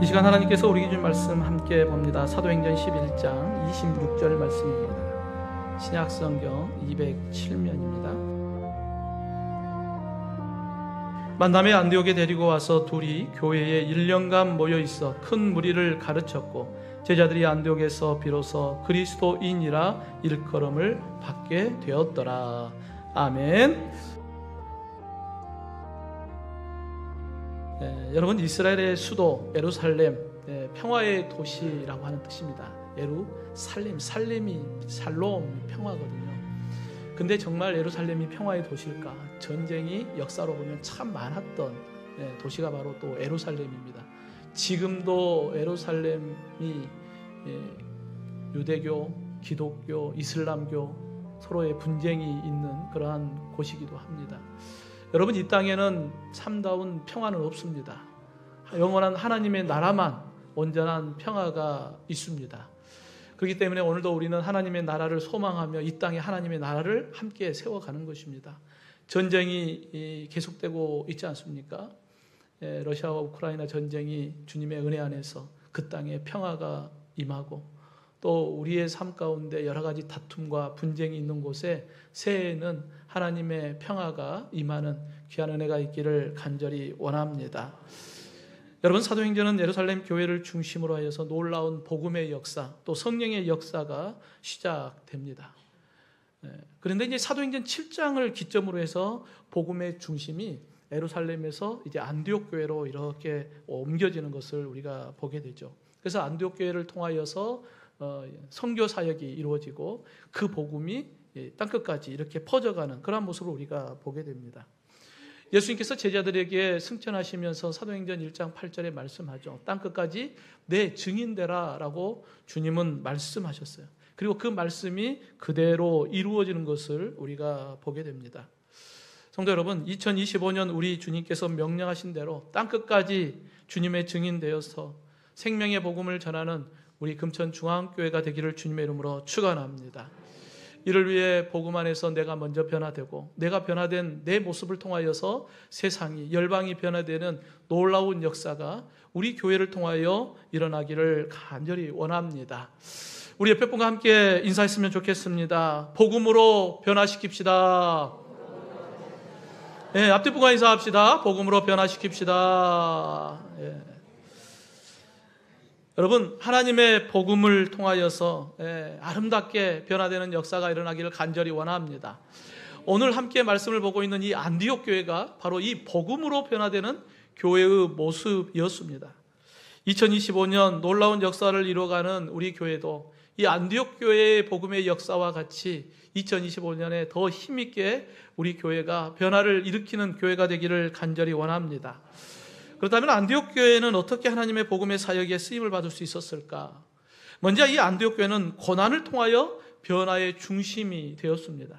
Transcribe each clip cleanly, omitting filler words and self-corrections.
이 시간 하나님께서 우리에게 준 말씀 함께 봅니다. 사도행전 11장 26절 말씀입니다. 신약성경 207면입니다. 만남의 안디옥에 데리고 와서 둘이 교회에 1년간 모여있어 큰 무리를 가르쳤고 제자들이 안디옥에서 비로소 그리스도인이라 일컬음을 받게 되었더라. 아멘. 여러분, 이스라엘의 수도 예루살렘, 평화의 도시라고 하는 뜻입니다. 예루살렘, 살렘이 살롬, 평화거든요. 근데 정말 예루살렘이 평화의 도시일까? 전쟁이 역사로 보면 참 많았던 도시가 바로 또 예루살렘입니다. 지금도 예루살렘이 유대교, 기독교, 이슬람교 서로의 분쟁이 있는 그러한 곳이기도 합니다. 여러분, 이 땅에는 참다운 평화는 없습니다. 영원한 하나님의 나라만 온전한 평화가 있습니다. 그렇기 때문에 오늘도 우리는 하나님의 나라를 소망하며 이 땅에 하나님의 나라를 함께 세워가는 것입니다. 전쟁이 계속되고 있지 않습니까? 러시아와 우크라이나 전쟁이 주님의 은혜 안에서 그 땅에 평화가 임하고 또 우리의 삶 가운데 여러 가지 다툼과 분쟁이 있는 곳에 새해에는 하나님의 평화가 임하는 귀한 은혜가 있기를 간절히 원합니다. 여러분, 사도행전은 예루살렘 교회를 중심으로 하여서 놀라운 복음의 역사, 또 성령의 역사가 시작됩니다. 그런데 이제 사도행전 7장을 기점으로 해서 복음의 중심이 예루살렘에서 이제 안디옥 교회로 이렇게 옮겨지는 것을 우리가 보게 되죠. 그래서 안디옥 교회를 통하여서 선교 사역이 이루어지고 그 복음이 땅끝까지 이렇게 퍼져가는 그런 모습을 우리가 보게 됩니다. 예수님께서 제자들에게 승천하시면서 사도행전 1장 8절에 말씀하죠. 땅끝까지 내 증인되라 라고 주님은 말씀하셨어요. 그리고 그 말씀이 그대로 이루어지는 것을 우리가 보게 됩니다. 성도 여러분, 2025년 우리 주님께서 명령하신 대로 땅끝까지 주님의 증인되어서 생명의 복음을 전하는 우리 금천중앙교회가 되기를 주님의 이름으로 축원합니다. 이를 위해 복음 안에서 내가 먼저 변화되고 내가 변화된 내 모습을 통하여서 세상이, 열방이 변화되는 놀라운 역사가 우리 교회를 통하여 일어나기를 간절히 원합니다. 우리 옆에 분과 함께 인사했으면 좋겠습니다. 복음으로 변화시킵시다. 앞뒤 분과 인사합시다. 복음으로 변화시킵시다. 여러분, 하나님의 복음을 통하여서 아름답게 변화되는 역사가 일어나기를 간절히 원합니다. 오늘 함께 말씀을 보고 있는 이 안디옥 교회가 바로 이 복음으로 변화되는 교회의 모습이었습니다. 2025년 놀라운 역사를 이루어가는 우리 교회도 이 안디옥 교회의 복음의 역사와 같이 2025년에 더 힘있게 우리 교회가 변화를 일으키는 교회가 되기를 간절히 원합니다. 그렇다면 안디옥 교회는 어떻게 하나님의 복음의 사역에 쓰임을 받을 수 있었을까? 먼저 이 안디옥 교회는 고난을 통하여 변화의 중심이 되었습니다.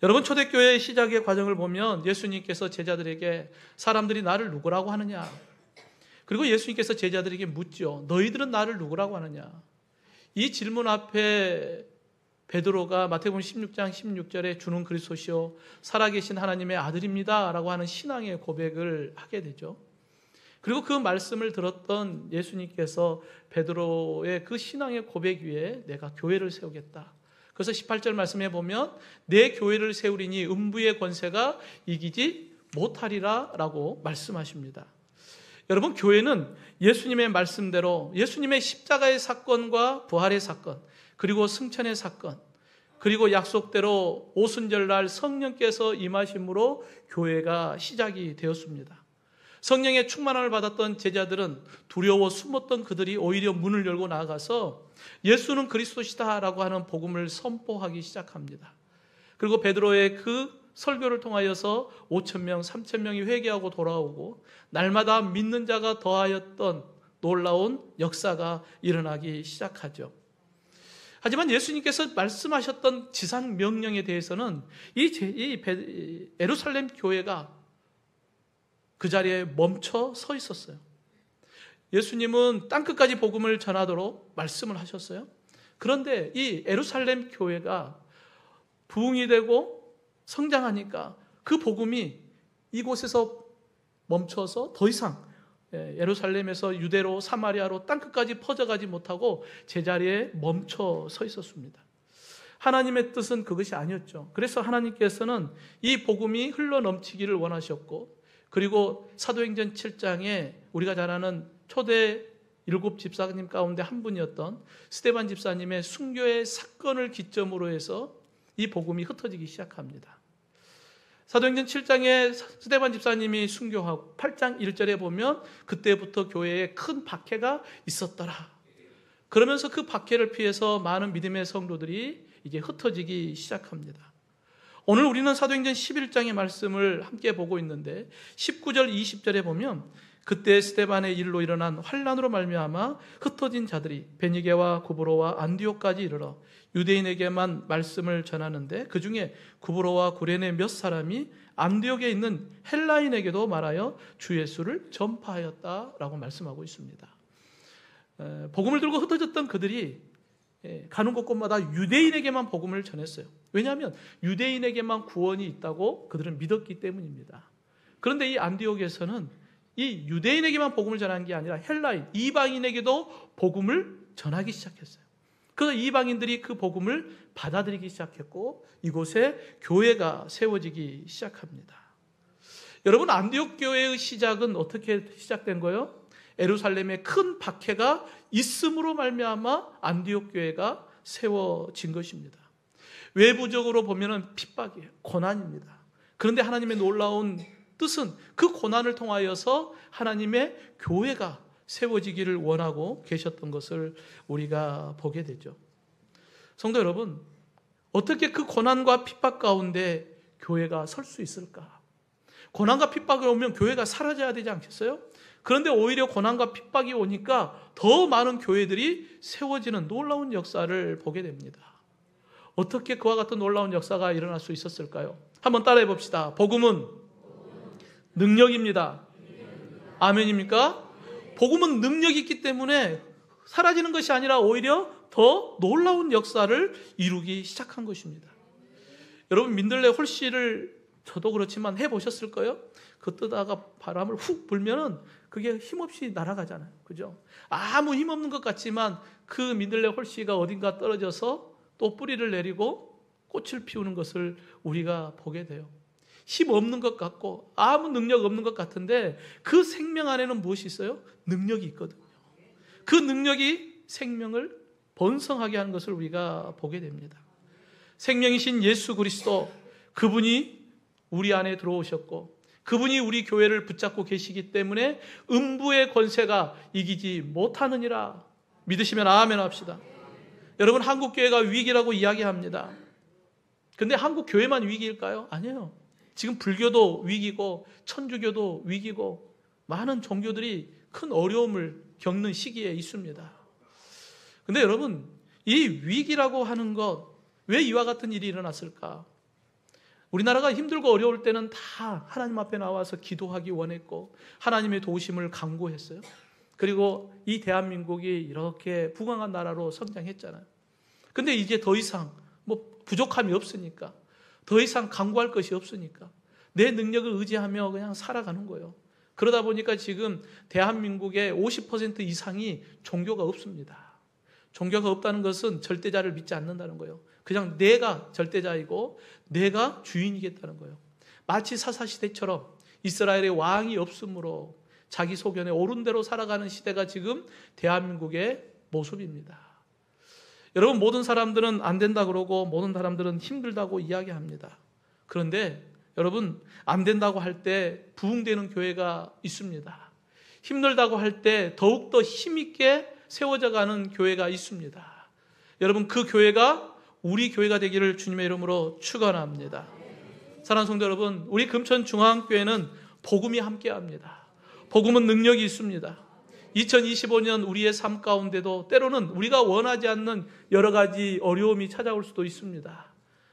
여러분, 초대교회의 시작의 과정을 보면 예수님께서 제자들에게 사람들이 나를 누구라고 하느냐? 그리고 예수님께서 제자들에게 묻죠. 너희들은 나를 누구라고 하느냐? 이 질문 앞에 베드로가 마태복음 16장 16절에 주는 그리스도시요 살아계신 하나님의 아들입니다 라고 하는 신앙의 고백을 하게 되죠. 그리고 그 말씀을 들었던 예수님께서 베드로의 그 신앙의 고백 위에 내가 교회를 세우겠다. 그래서 18절 말씀에 보면 내 교회를 세우리니 음부의 권세가 이기지 못하리라 라고 말씀하십니다. 여러분, 교회는 예수님의 말씀대로 예수님의 십자가의 사건과 부활의 사건, 그리고 승천의 사건, 그리고 약속대로 오순절날 성령께서 임하심으로 교회가 시작이 되었습니다. 성령의 충만함을 받았던 제자들은 두려워 숨었던 그들이 오히려 문을 열고 나아가서 예수는 그리스도시다라고 하는 복음을 선포하기 시작합니다. 그리고 베드로의 그 설교를 통하여서 5,000명, 3,000명이 회개하고 돌아오고 날마다 믿는 자가 더하였던 놀라운 역사가 일어나기 시작하죠. 하지만 예수님께서 말씀하셨던 지상 명령에 대해서는 이 예루살렘 교회가 그 자리에 멈춰 서 있었어요. 예수님은 땅끝까지 복음을 전하도록 말씀을 하셨어요. 그런데 이 예루살렘 교회가 부흥이 되고 성장하니까 그 복음이 이곳에서 멈춰서 더 이상 예루살렘에서 유대로 사마리아로 땅끝까지 퍼져가지 못하고 제자리에 멈춰 서 있었습니다. 하나님의 뜻은 그것이 아니었죠. 그래서 하나님께서는 이 복음이 흘러넘치기를 원하셨고, 그리고 사도행전 7장에 우리가 잘 아는 초대 7 집사님 가운데 한 분이었던 스데반 집사님의 순교의 사건을 기점으로 해서 이 복음이 흩어지기 시작합니다. 사도행전 7장에 스데반 집사님이 순교하고 8장 1절에 보면 그때부터 교회에 큰 박해가 있었더라. 그러면서 그 박해를 피해서 많은 믿음의 성도들이 이제 흩어지기 시작합니다. 오늘 우리는 사도행전 11장의 말씀을 함께 보고 있는데 19절 20절에 보면 그때 스데반의 일로 일어난 환난으로 말미암아 흩어진 자들이 베니게와 구브로와 안디옥까지 이르러 유대인에게만 말씀을 전하는데 그 중에 구브로와 구레네 몇 사람이 안디옥에 있는 헬라인에게도 말하여 주 예수를 전파하였다라고 말씀하고 있습니다. 복음을 들고 흩어졌던 그들이 가는 곳곳마다 유대인에게만 복음을 전했어요. 왜냐하면 유대인에게만 구원이 있다고 그들은 믿었기 때문입니다. 그런데 이 안디옥에서는 이 유대인에게만 복음을 전한 게 아니라 헬라인, 이방인에게도 복음을 전하기 시작했어요. 그래서 이방인들이 그 복음을 받아들이기 시작했고 이곳에 교회가 세워지기 시작합니다. 여러분, 안디옥 교회의 시작은 어떻게 시작된 거예요? 예루살렘에 큰 박해가 있음으로 말미암아 안디옥 교회가 세워진 것입니다. 외부적으로 보면은 핍박이에요. 고난입니다. 그런데 하나님의 놀라운 뜻은 그 고난을 통하여서 하나님의 교회가 세워지기를 원하고 계셨던 것을 우리가 보게 되죠. 성도 여러분, 어떻게 그 고난과 핍박 가운데 교회가 설 수 있을까? 고난과 핍박이 오면 교회가 사라져야 되지 않겠어요? 그런데 오히려 고난과 핍박이 오니까 더 많은 교회들이 세워지는 놀라운 역사를 보게 됩니다. 어떻게 그와 같은 놀라운 역사가 일어날 수 있었을까요? 한번 따라해 봅시다. 복음은 능력입니다. 아멘입니까? 복음은 능력이 있기 때문에 사라지는 것이 아니라 오히려 더 놀라운 역사를 이루기 시작한 것입니다. 여러분, 민들레 홀씨를 저도 그렇지만 해보셨을 거예요? 그 뜨다가 바람을 훅 불면은 그게 힘없이 날아가잖아요. 그죠? 아무 힘없는 것 같지만 그 민들레 홀씨가 어딘가 떨어져서 또 뿌리를 내리고 꽃을 피우는 것을 우리가 보게 돼요. 힘 없는 것 같고 아무 능력 없는 것 같은데 그 생명 안에는 무엇이 있어요? 능력이 있거든요. 그 능력이 생명을 번성하게 하는 것을 우리가 보게 됩니다. 생명이신 예수 그리스도, 그분이 우리 안에 들어오셨고 그분이 우리 교회를 붙잡고 계시기 때문에 음부의 권세가 이기지 못하느니라. 믿으시면 아멘 합시다. 여러분, 한국 교회가 위기라고 이야기합니다. 근데 한국 교회만 위기일까요? 아니에요. 지금 불교도 위기고 천주교도 위기고 많은 종교들이 큰 어려움을 겪는 시기에 있습니다. 근데 여러분, 이 위기라고 하는 것, 왜 이와 같은 일이 일어났을까? 우리나라가 힘들고 어려울 때는 다 하나님 앞에 나와서 기도하기 원했고 하나님의 도우심을 간구했어요. 그리고 이 대한민국이 이렇게 부강한 나라로 성장했잖아요. 근데 이제 더 이상 부족함이 없으니까, 더 이상 간구할 것이 없으니까 내 능력을 의지하며 그냥 살아가는 거예요. 그러다 보니까 지금 대한민국의 50% 이상이 종교가 없습니다. 종교가 없다는 것은 절대자를 믿지 않는다는 거예요. 그냥 내가 절대자이고 내가 주인이겠다는 거예요. 마치 사사시대처럼 이스라엘의 왕이 없으므로 자기 소견에 옳은 대로 살아가는 시대가 지금 대한민국의 모습입니다. 여러분, 모든 사람들은 안 된다 그러고 모든 사람들은 힘들다고 이야기합니다. 그런데 여러분, 안 된다고 할 때 부흥되는 교회가 있습니다. 힘들다고 할 때 더욱더 힘있게 세워져가는 교회가 있습니다. 여러분, 그 교회가 우리 교회가 되기를 주님의 이름으로 축원합니다. 사랑하는 성도 여러분, 우리 금천중앙교회는 복음이 함께합니다. 복음은 능력이 있습니다. 2025년 우리의 삶 가운데도 때로는 우리가 원하지 않는 여러 가지 어려움이 찾아올 수도 있습니다.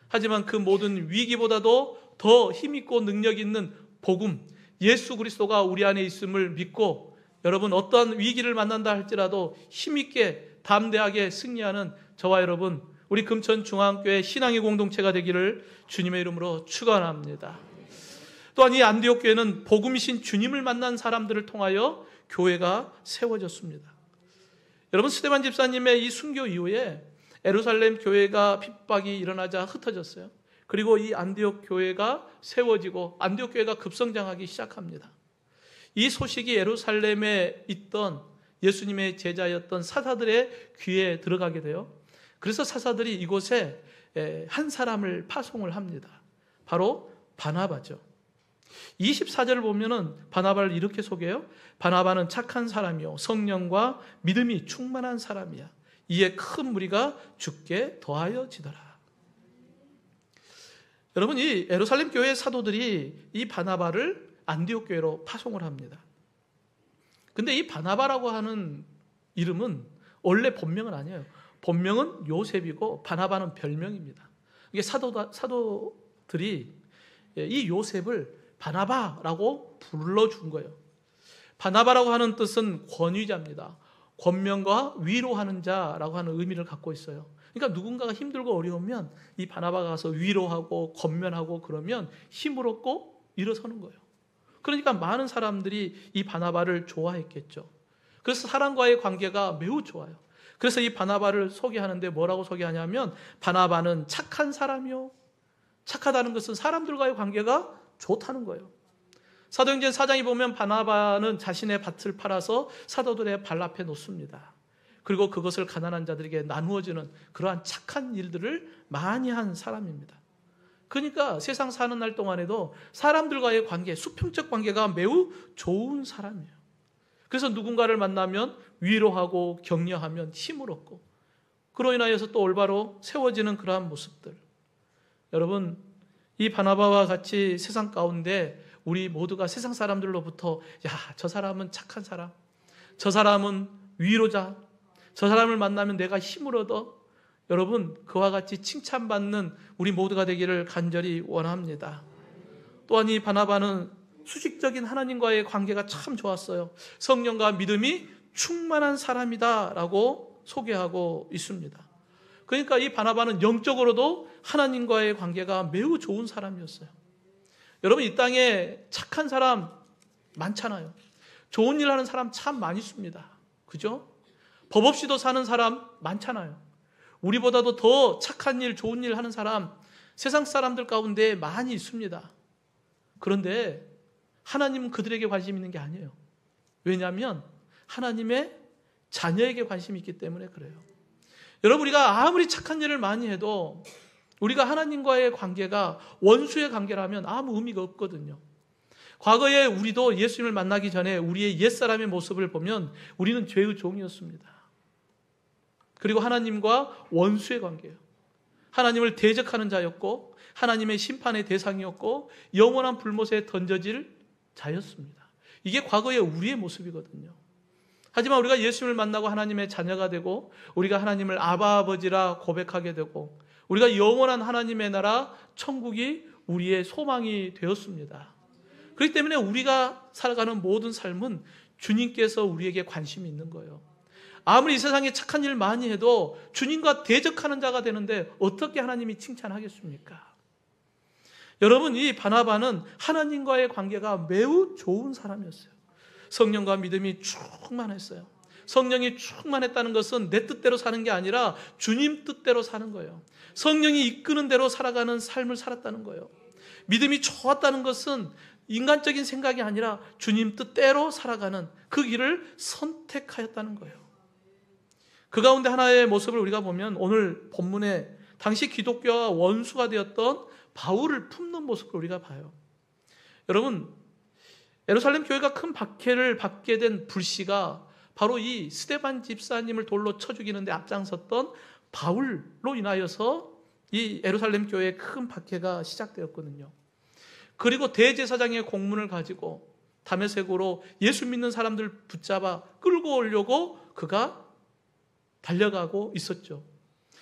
하지만 그 모든 위기보다도 더 힘있고 능력 있는 복음, 예수 그리스도가 우리 안에 있음을 믿고 여러분, 어떠한 위기를 만난다 할지라도 힘있게 담대하게 승리하는 저와 여러분, 우리 금천중앙교회 신앙의 공동체가 되기를 주님의 이름으로 축원합니다. 또한 이 안디옥 교회는 복음이신 주님을 만난 사람들을 통하여 교회가 세워졌습니다. 여러분, 스데반 집사님의 이 순교 이후에 예루살렘 교회가 핍박이 일어나자 흩어졌어요. 그리고 이 안디옥 교회가 세워지고 안디옥 교회가 급성장하기 시작합니다. 이 소식이 예루살렘에 있던 예수님의 제자였던 사사들의 귀에 들어가게 돼요. 그래서 사사들이 이곳에 한 사람을 파송을 합니다. 바로 바나바죠. 24절을 보면은 바나바를 이렇게 소개해요. 바나바는 착한 사람이요 성령과 믿음이 충만한 사람이야. 이에 큰 무리가 주께 더하여지더라. 여러분, 이 예루살렘 교회 사도들이 이 바나바를 안디옥 교회로 파송을 합니다. 근데 이 바나바라고 하는 이름은 원래 본명은 아니에요. 본명은 요셉이고 바나바는 별명입니다. 이게 사도들이 이 요셉을 바나바라고 불러준 거예요. 바나바라고 하는 뜻은 권위자입니다. 권면과 위로하는 자라고 하는 의미를 갖고 있어요. 그러니까 누군가가 힘들고 어려우면 이 바나바가 가서 위로하고 권면하고 그러면 힘을 얻고 일어서는 거예요. 그러니까 많은 사람들이 이 바나바를 좋아했겠죠. 그래서 사람과의 관계가 매우 좋아요. 그래서 이 바나바를 소개하는데 뭐라고 소개하냐면 바나바는 착한 사람이요. 착하다는 것은 사람들과의 관계가 좋다는 거예요. 사도행전 4장에 보면 바나바는 자신의 밭을 팔아서 사도들의 발 앞에 놓습니다. 그리고 그것을 가난한 자들에게 나누어주는 그러한 착한 일들을 많이 한 사람입니다. 그러니까 세상 사는 날 동안에도 사람들과의 관계, 수평적 관계가 매우 좋은 사람이에요. 그래서 누군가를 만나면 위로하고 격려하면 힘을 얻고 그로 인하여서 또 올바로 세워지는 그러한 모습들. 여러분, 이 바나바와 같이 세상 가운데 우리 모두가 세상 사람들로부터 저 사람은 착한 사람, 저 사람은 위로자, 저 사람을 만나면 내가 힘을 얻어. 여러분, 그와 같이 칭찬받는 우리 모두가 되기를 간절히 원합니다. 또한 이 바나바는 수직적인 하나님과의 관계가 참 좋았어요. 성령과 믿음이 충만한 사람이다 라고 소개하고 있습니다. 그러니까 이 바나바는 영적으로도 하나님과의 관계가 매우 좋은 사람이었어요. 여러분, 이 땅에 착한 사람 많잖아요. 좋은 일 하는 사람 참 많이 있습니다. 그죠? 법 없이도 사는 사람 많잖아요. 우리보다도 더 착한 일, 좋은 일 하는 사람 세상 사람들 가운데 많이 있습니다. 그런데 하나님은 그들에게 관심 있는 게 아니에요. 왜냐하면 하나님의 자녀에게 관심이 있기 때문에 그래요. 여러분, 우리가 아무리 착한 일을 많이 해도 우리가 하나님과의 관계가 원수의 관계라면 아무 의미가 없거든요. 과거에 우리도 예수님을 만나기 전에 우리의 옛사람의 모습을 보면 우리는 죄의 종이었습니다. 그리고 하나님과 원수의 관계예요. 하나님을 대적하는 자였고 하나님의 심판의 대상이었고 영원한 불못에 던져질 자였습니다. 이게 과거의 우리의 모습이거든요. 하지만 우리가 예수님을 만나고 하나님의 자녀가 되고 우리가 하나님을 아바 아버지라 고백하게 되고 우리가 영원한 하나님의 나라 천국이 우리의 소망이 되었습니다. 그렇기 때문에 우리가 살아가는 모든 삶은 주님께서 우리에게 관심이 있는 거예요. 아무리 이 세상에 착한 일 많이 해도 주님과 대적하는 자가 되는데 어떻게 하나님이 칭찬하겠습니까? 여러분, 이 바나바는 하나님과의 관계가 매우 좋은 사람이었어요. 성령과 믿음이 충만했어요. 성령이 충만했다는 것은 내 뜻대로 사는 게 아니라 주님 뜻대로 사는 거예요. 성령이 이끄는 대로 살아가는 삶을 살았다는 거예요. 믿음이 좋았다는 것은 인간적인 생각이 아니라 주님 뜻대로 살아가는 그 길을 선택하였다는 거예요. 그 가운데 하나의 모습을 우리가 보면 오늘 본문에 당시 기독교와 원수가 되었던 바울을 품는 모습을 우리가 봐요. 여러분, 예루살렘 교회가 큰 박해를 받게 된 불씨가 바로 이 스데반 집사님을 돌로 쳐 죽이는데 앞장섰던 바울로 인하여서 이 예루살렘 교회의 큰 박해가 시작되었거든요. 그리고 대제사장의 공문을 가지고 다메섹으로 예수 믿는 사람들 붙잡아 끌고 오려고 그가 달려가고 있었죠.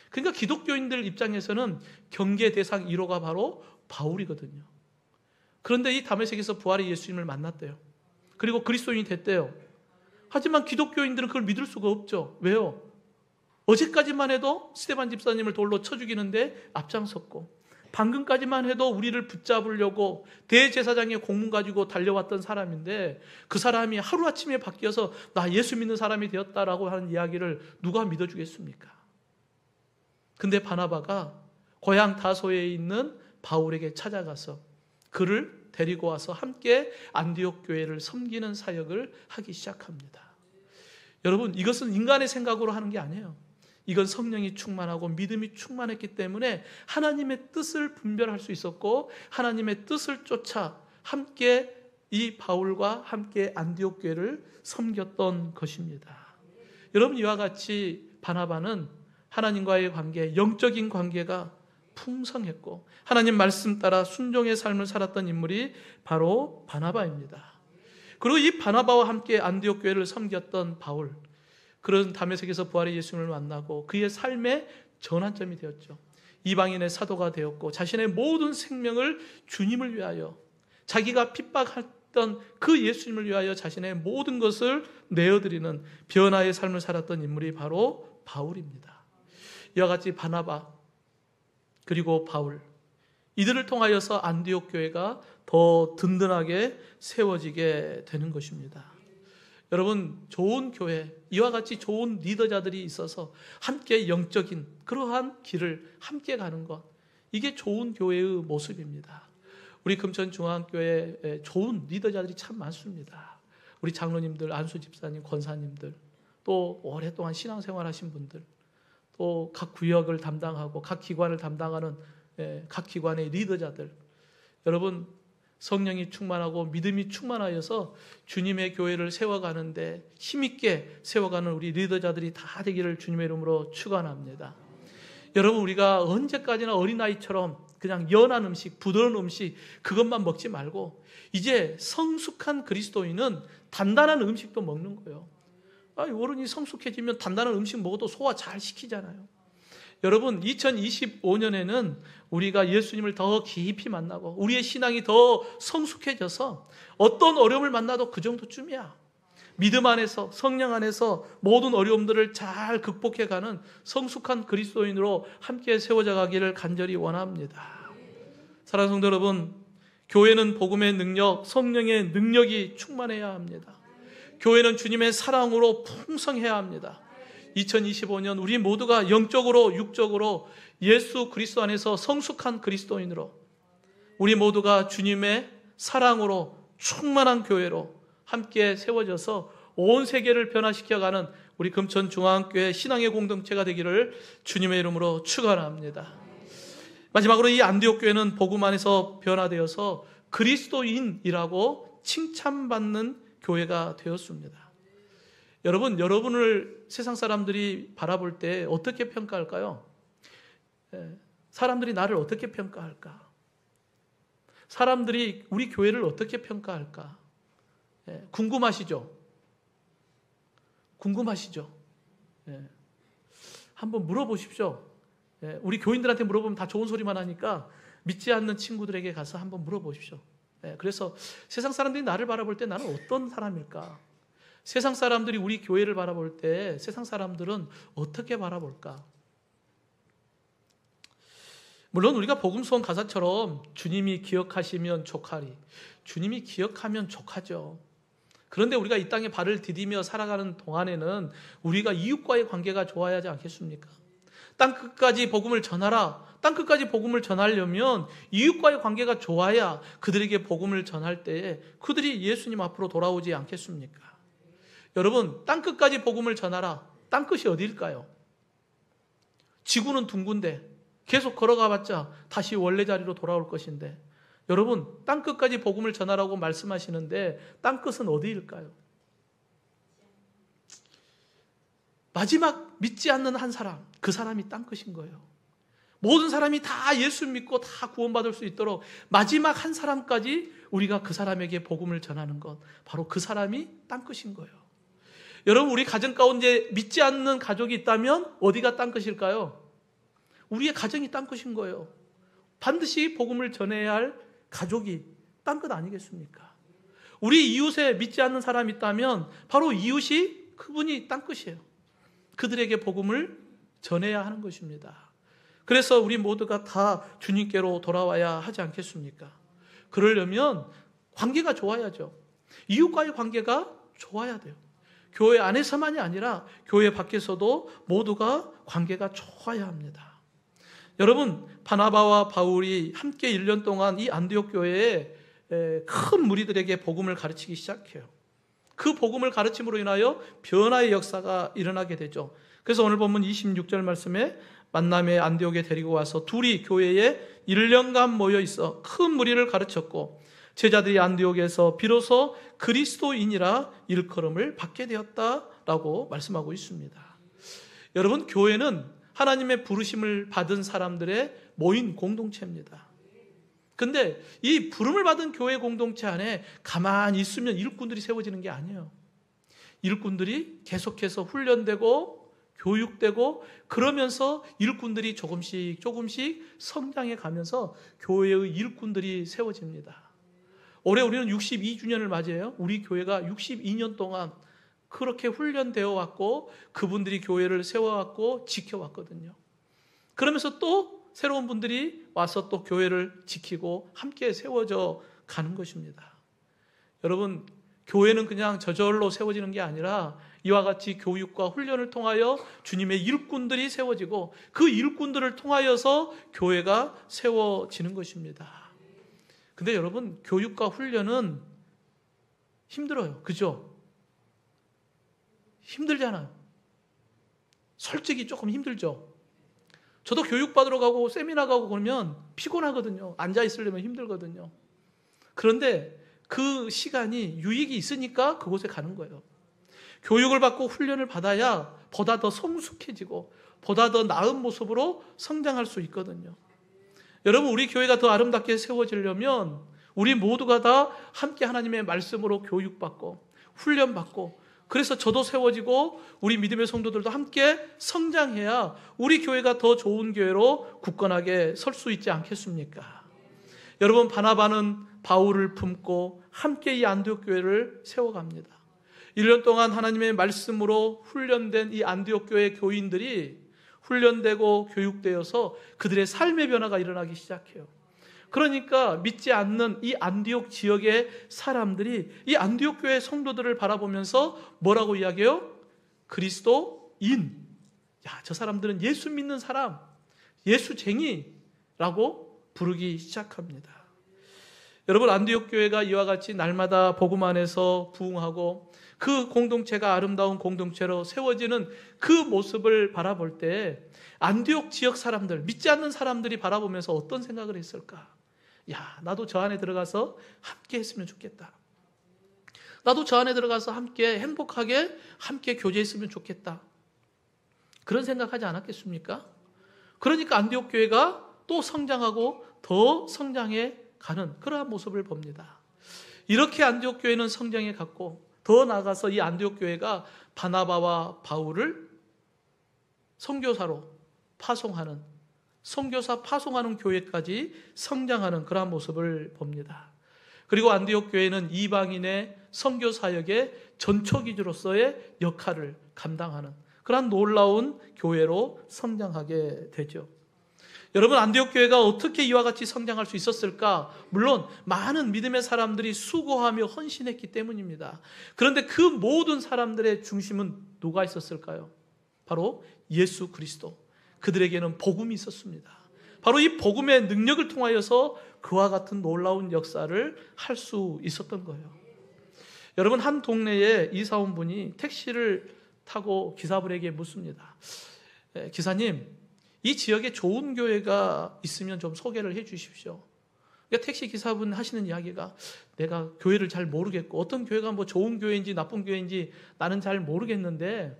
그러니까 기독교인들 입장에서는 경계 대상 1호가 바로 바울이거든요. 그런데 이 다메섹에서 부활의 예수님을 만났대요. 그리고 그리스도인이 됐대요. 하지만 기독교인들은 그걸 믿을 수가 없죠. 왜요? 어제까지만 해도 스데반 집사님을 돌로 쳐 죽이는데 앞장섰고 방금까지만 해도 우리를 붙잡으려고 대제사장의 공문 가지고 달려왔던 사람인데 그 사람이 하루아침에 바뀌어서 나 예수 믿는 사람이 되었다라고 하는 이야기를 누가 믿어주겠습니까? 근데 바나바가 고향 다소에 있는 바울에게 찾아가서 그를 데리고 와서 함께 안디옥 교회를 섬기는 사역을 하기 시작합니다. 여러분, 이것은 인간의 생각으로 하는 게 아니에요. 이건 성령이 충만하고 믿음이 충만했기 때문에 하나님의 뜻을 분별할 수 있었고 하나님의 뜻을 쫓아 함께 이 바울과 함께 안디옥 교회를 섬겼던 것입니다. 여러분, 이와 같이 바나바는 하나님과의 관계, 영적인 관계가 풍성했고 하나님 말씀 따라 순종의 삶을 살았던 인물이 바로 바나바입니다. 그리고 이 바나바와 함께 안디옥 교회를 섬겼던 바울, 그런 다메섹에서 부활의 예수님을 만나고 그의 삶의 전환점이 되었죠. 이방인의 사도가 되었고 자신의 모든 생명을 주님을 위하여, 자기가 핍박했던 그 예수님을 위하여 자신의 모든 것을 내어드리는 변화의 삶을 살았던 인물이 바로 바울입니다. 이와 같이 바나바 그리고 바울, 이들을 통하여서 안디옥 교회가 더 든든하게 세워지게 되는 것입니다. 여러분, 좋은 교회, 이와 같이 좋은 리더자들이 있어서 함께 영적인 그러한 길을 함께 가는 것, 이게 좋은 교회의 모습입니다. 우리 금천중앙교회에 좋은 리더자들이 참 많습니다. 우리 장로님들, 안수 집사님, 권사님들, 또 오랫동안 신앙생활 하신 분들, 또 각 구역을 담당하고 각 기관을 담당하는 각 기관의 리더자들, 여러분, 성령이 충만하고 믿음이 충만하여서 주님의 교회를 세워가는데 힘있게 세워가는 우리 리더자들이 다 되기를 주님의 이름으로 축원합니다. 여러분, 우리가 언제까지나 어린아이처럼 그냥 연한 음식, 부드러운 음식 그것만 먹지 말고 이제 성숙한 그리스도인은 단단한 음식도 먹는 거예요. 어른이 성숙해지면 단단한 음식 먹어도 소화 잘 시키잖아요. 여러분, 2025년에는 우리가 예수님을 더 깊이 만나고 우리의 신앙이 더 성숙해져서 어떤 어려움을 만나도 그 정도쯤이야. 믿음 안에서, 성령 안에서 모든 어려움들을 잘 극복해가는 성숙한 그리스도인으로 함께 세워져 가기를 간절히 원합니다. 사랑하는 성도 여러분, 교회는 복음의 능력, 성령의 능력이 충만해야 합니다. 교회는 주님의 사랑으로 풍성해야 합니다. 2025년 우리 모두가 영적으로 육적으로 예수 그리스도 안에서 성숙한 그리스도인으로 우리 모두가 주님의 사랑으로 충만한 교회로 함께 세워져서 온 세계를 변화시켜가는 우리 금천중앙교회 신앙의 공동체가 되기를 주님의 이름으로 축원합니다. 마지막으로 이 안디옥 교회는 복음 안에서 변화되어서 그리스도인이라고 칭찬받는 교회가 되었습니다. 여러분, 여러분을 세상 사람들이 바라볼 때 어떻게 평가할까요? 사람들이 나를 어떻게 평가할까? 사람들이 우리 교회를 어떻게 평가할까? 궁금하시죠? 궁금하시죠? 한번 물어보십시오. 우리 교인들한테 물어보면 다 좋은 소리만 하니까 믿지 않는 친구들에게 가서 한번 물어보십시오. 그래서 세상 사람들이 나를 바라볼 때 나는 어떤 사람일까? 세상 사람들이 우리 교회를 바라볼 때 세상 사람들은 어떻게 바라볼까? 물론 우리가 복음서원 가사처럼 주님이 기억하시면 족하리, 주님이 기억하면 족하죠. 그런데 우리가 이 땅에 발을 디디며 살아가는 동안에는 우리가 이웃과의 관계가 좋아야 하지 않겠습니까? 땅끝까지 복음을 전하라. 땅끝까지 복음을 전하려면 이웃과의 관계가 좋아야 그들에게 복음을 전할 때에 그들이 예수님 앞으로 돌아오지 않겠습니까? 여러분, 땅끝까지 복음을 전하라. 땅끝이 어디일까요? 지구는 둥근데 계속 걸어가봤자 다시 원래 자리로 돌아올 것인데, 여러분, 땅끝까지 복음을 전하라고 말씀하시는데 땅끝은 어디일까요? 마지막 믿지 않는 한 사람, 그 사람이 땅끝인 거예요. 모든 사람이 다 예수 믿고 다 구원받을 수 있도록 마지막 한 사람까지 우리가 그 사람에게 복음을 전하는 것, 바로 그 사람이 땅끝인 거예요. 여러분, 우리 가정 가운데 믿지 않는 가족이 있다면 어디가 땅끝일까요? 우리의 가정이 땅끝인 거예요. 반드시 복음을 전해야 할 가족이 땅끝 아니겠습니까? 우리 이웃에 믿지 않는 사람이 있다면 바로 이웃이 그분이 땅끝이에요. 그들에게 복음을 전해야 하는 것입니다. 그래서 우리 모두가 다 주님께로 돌아와야 하지 않겠습니까? 그러려면 관계가 좋아야죠. 이웃과의 관계가 좋아야 돼요. 교회 안에서만이 아니라 교회 밖에서도 모두가 관계가 좋아야 합니다. 여러분, 바나바와 바울이 함께 1년 동안 이 안디옥 교회에 큰 무리들에게 복음을 가르치기 시작해요. 그 복음을 가르침으로 인하여 변화의 역사가 일어나게 되죠. 그래서 오늘 본문 26절 말씀에 만남의 안디옥에 데리고 와서 둘이 교회에 1년간 모여 있어 큰 무리를 가르쳤고 제자들이 안디옥에서 비로소 그리스도인이라 일컬음을 받게 되었다라고 말씀하고 있습니다. 여러분, 교회는 하나님의 부르심을 받은 사람들의 모인 공동체입니다. 근데 이 부름을 받은 교회 공동체 안에 가만히 있으면 일꾼들이 세워지는 게 아니에요. 일꾼들이 계속해서 훈련되고 교육되고 그러면서 일꾼들이 조금씩 성장해 가면서 교회의 일꾼들이 세워집니다. 올해 우리는 62주년을 맞이해요. 우리 교회가 62년 동안 그렇게 훈련되어 왔고 그분들이 교회를 세워왔고 지켜왔거든요. 그러면서 또 새로운 분들이 와서 또 교회를 지키고 함께 세워져 가는 것입니다. 여러분, 교회는 그냥 저절로 세워지는 게 아니라 이와 같이 교육과 훈련을 통하여 주님의 일꾼들이 세워지고 그 일꾼들을 통하여서 교회가 세워지는 것입니다. 근데 여러분, 교육과 훈련은 힘들어요. 그죠? 힘들잖아요. 솔직히 조금 힘들죠. 저도 교육받으러 가고 세미나 가고 그러면 피곤하거든요. 앉아있으려면 힘들거든요. 그런데 그 시간이 유익이 있으니까 그곳에 가는 거예요. 교육을 받고 훈련을 받아야 보다 더 성숙해지고 보다 더 나은 모습으로 성장할 수 있거든요. 여러분, 우리 교회가 더 아름답게 세워지려면 우리 모두가 다 함께 하나님의 말씀으로 교육받고 훈련받고 그래서 저도 세워지고 우리 믿음의 성도들도 함께 성장해야 우리 교회가 더 좋은 교회로 굳건하게 설 수 있지 않겠습니까? 여러분, 바나바는 바울을 품고 함께 이 안디옥 교회를 세워갑니다. 1년 동안 하나님의 말씀으로 훈련된 이 안디옥 교회 교인들이 훈련되고 교육되어서 그들의 삶의 변화가 일어나기 시작해요. 그러니까 믿지 않는 이 안디옥 지역의 사람들이 이 안디옥 교회 성도들을 바라보면서 뭐라고 이야기해요? 그리스도인. 야, 저 사람들은 예수 믿는 사람, 예수쟁이라고 부르기 시작합니다. 여러분, 안디옥 교회가 이와 같이 날마다 복음 안에서 부흥하고 그 공동체가 아름다운 공동체로 세워지는 그 모습을 바라볼 때 안디옥 지역 사람들, 믿지 않는 사람들이 바라보면서 어떤 생각을 했을까? 야, 나도 저 안에 들어가서 함께 했으면 좋겠다. 나도 저 안에 들어가서 함께 행복하게 함께 교제했으면 좋겠다. 그런 생각하지 않았겠습니까? 그러니까 안디옥 교회가 또 성장하고 더 성장해 가는 그러한 모습을 봅니다. 이렇게 안디옥 교회는 성장해 갔고 더 나아가서 이 안디옥 교회가 바나바와 바울을 선교사로 파송하는, 선교사 파송하는 교회까지 성장하는 그러한 모습을 봅니다. 그리고 안디옥 교회는 이방인의 선교 사역의 전초기주로서의 역할을 감당하는 그러한 놀라운 교회로 성장하게 되죠. 여러분, 안디옥 교회가 어떻게 이와 같이 성장할 수 있었을까? 물론 많은 믿음의 사람들이 수고하며 헌신했기 때문입니다. 그런데 그 모든 사람들의 중심은 누가 있었을까요? 바로 예수 그리스도. 그들에게는 복음이 있었습니다. 바로 이 복음의 능력을 통하여서 그와 같은 놀라운 역사를 할 수 있었던 거예요. 여러분, 한 동네에 이사 온 분이 택시를 타고 기사분에게 묻습니다. 기사님, 이 지역에 좋은 교회가 있으면 좀 소개를 해 주십시오. 그러니까 택시 기사분 하시는 이야기가 내가 교회를 잘 모르겠고 어떤 교회가 뭐 좋은 교회인지 나쁜 교회인지 나는 잘 모르겠는데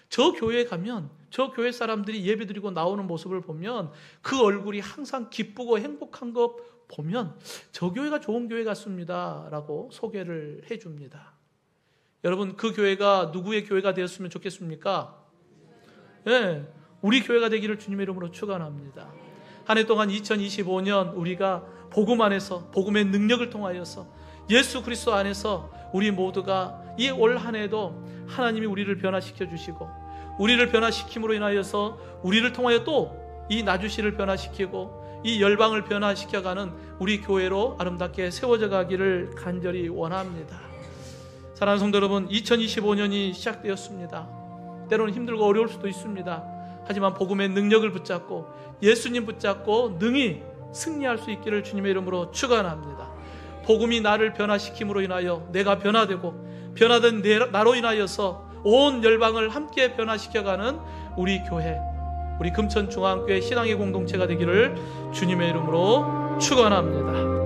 저 교회에 가면 저 교회 사람들이 예배드리고 나오는 모습을 보면 그 얼굴이 항상 기쁘고 행복한 것 보면 저 교회가 좋은 교회 같습니다 라고 소개를 해 줍니다. 여러분, 그 교회가 누구의 교회가 되었으면 좋겠습니까? 네, 우리 교회가 되기를 주님의 이름으로 축원합니다. 한 해 동안 2025년 우리가 복음 안에서 복음의 능력을 통하여서 예수 그리스도 안에서 우리 모두가 이 올 한 해도 하나님이 우리를 변화시켜 주시고 우리를 변화시킴으로 인하여서 우리를 통하여 또 이 나주시를 변화시키고 이 열방을 변화시켜가는 우리 교회로 아름답게 세워져 가기를 간절히 원합니다. 사랑하는 성도 여러분, 2025년이 시작되었습니다. 때로는 힘들고 어려울 수도 있습니다. 하지만 복음의 능력을 붙잡고 예수님 붙잡고 능히 승리할 수 있기를 주님의 이름으로 축원합니다. 복음이 나를 변화시킴으로 인하여 내가 변화되고 변화된 나로 인하여서 온 열방을 함께 변화시켜가는 우리 교회, 우리 금천중앙교회 신앙의 공동체가 되기를 주님의 이름으로 축원합니다.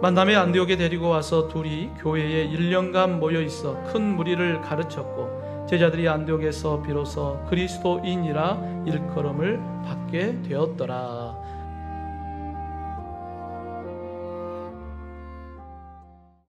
만남의 안디옥에 데리고 와서 둘이 교회에 1년간 모여 있어 큰 무리를 가르쳤고 제자들이 안디옥에서 비로소 그리스도인이라 일컬음을 받게 되었더라.